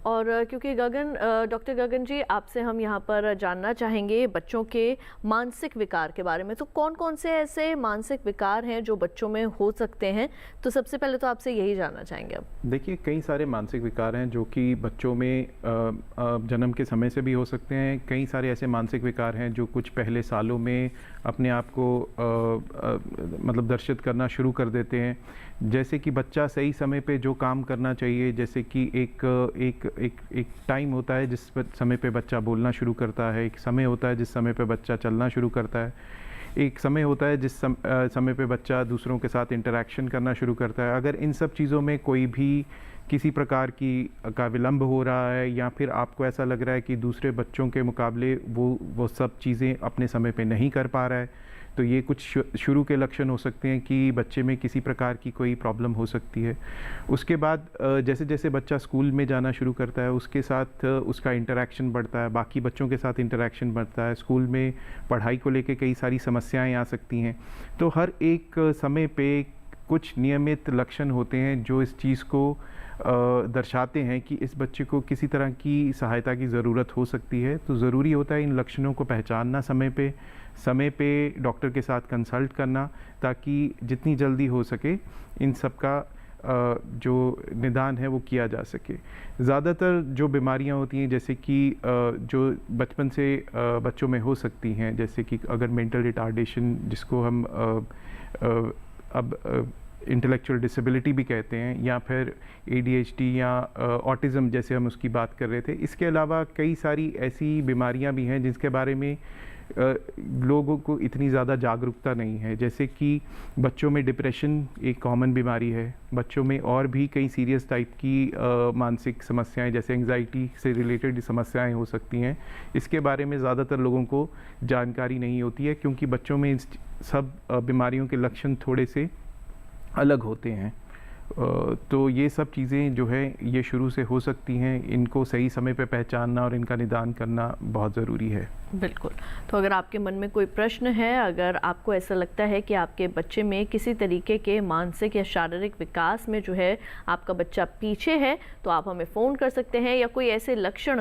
और क्योंकि डॉक्टर गगन जी, आपसे हम यहाँ पर जानना चाहेंगे बच्चों के मानसिक विकार के बारे में। तो कौन कौन से ऐसे मानसिक विकार हैं जो बच्चों में हो सकते हैं? तो सबसे पहले तो आपसे यही जानना चाहेंगे। अब देखिए, कई सारे मानसिक विकार हैं जो कि बच्चों में जन्म के समय से भी हो सकते हैं। कई सारे ऐसे मानसिक विकार हैं जो कुछ पहले सालों में अपने आप को मतलब दर्शित करना शुरू कर देते हैं। जैसे कि बच्चा सही समय पे जो काम करना चाहिए, जैसे कि एक टाइम होता है जिस समय पे बच्चा बोलना शुरू करता है, एक समय होता है जिस समय पे बच्चा चलना शुरू करता है, एक समय होता है जिस समय पे बच्चा दूसरों के साथ इंटरेक्शन करना शुरू करता है। अगर इन सब चीज़ों में कोई भी किसी प्रकार का विलंब हो रहा है, या फिर आपको ऐसा लग रहा है कि दूसरे बच्चों के मुकाबले वो सब चीज़ें अपने समय पे नहीं कर पा रहा है, तो ये कुछ शुरू के लक्षण हो सकते हैं कि बच्चे में किसी प्रकार की कोई प्रॉब्लम हो सकती है। उसके बाद जैसे जैसे बच्चा स्कूल में जाना शुरू करता है, उसके साथ उसका इंटरेक्शन बढ़ता है, बाकी बच्चों के साथ इंटरेक्शन बढ़ता है। स्कूल में पढ़ाई को लेके कई सारी समस्याएं आ सकती हैं। तो हर एक समय पे कुछ नियमित लक्षण होते हैं जो इस चीज़ को दर्शाते हैं कि इस बच्चे को किसी तरह की सहायता की ज़रूरत हो सकती है। तो ज़रूरी होता है इन लक्षणों को पहचानना, समय पे डॉक्टर के साथ कंसल्ट करना, ताकि जितनी जल्दी हो सके इन सब का जो निदान है वो किया जा सके। ज़्यादातर जो बीमारियां होती हैं, जैसे कि जो बचपन से बच्चों में हो सकती हैं, जैसे कि अगर मेंटल रिटार्डेशन, जिसको हम अब इंटेलेक्चुअल डिसेबिलिटी भी कहते हैं, या फिर ADHD या ऑटिज़म जैसे हम उसकी बात कर रहे थे। इसके अलावा कई सारी ऐसी बीमारियां भी हैं जिनके बारे में लोगों को इतनी ज़्यादा जागरूकता नहीं है। जैसे कि बच्चों में डिप्रेशन एक कॉमन बीमारी है। बच्चों में और भी कई सीरियस टाइप की मानसिक समस्याएं, जैसे एंग्जाइटी से रिलेटेड समस्याएं हो सकती हैं। इसके बारे में ज़्यादातर लोगों को जानकारी नहीं होती है, क्योंकि बच्चों में सब बीमारियों के लक्षण थोड़े से अलग होते हैं। तो ये सब चीज़ें जो है ये शुरू से हो सकती हैं। इनको सही समय पे पहचानना और इनका निदान करना बहुत ज़रूरी है। बिल्कुल। तो अगर आपके मन में कोई प्रश्न है, अगर आपको ऐसा लगता है कि आपके बच्चे में किसी तरीके के मानसिक या शारीरिक विकास में जो है आपका बच्चा पीछे है, तो आप हमें फ़ोन कर सकते हैं, या कोई ऐसे लक्षण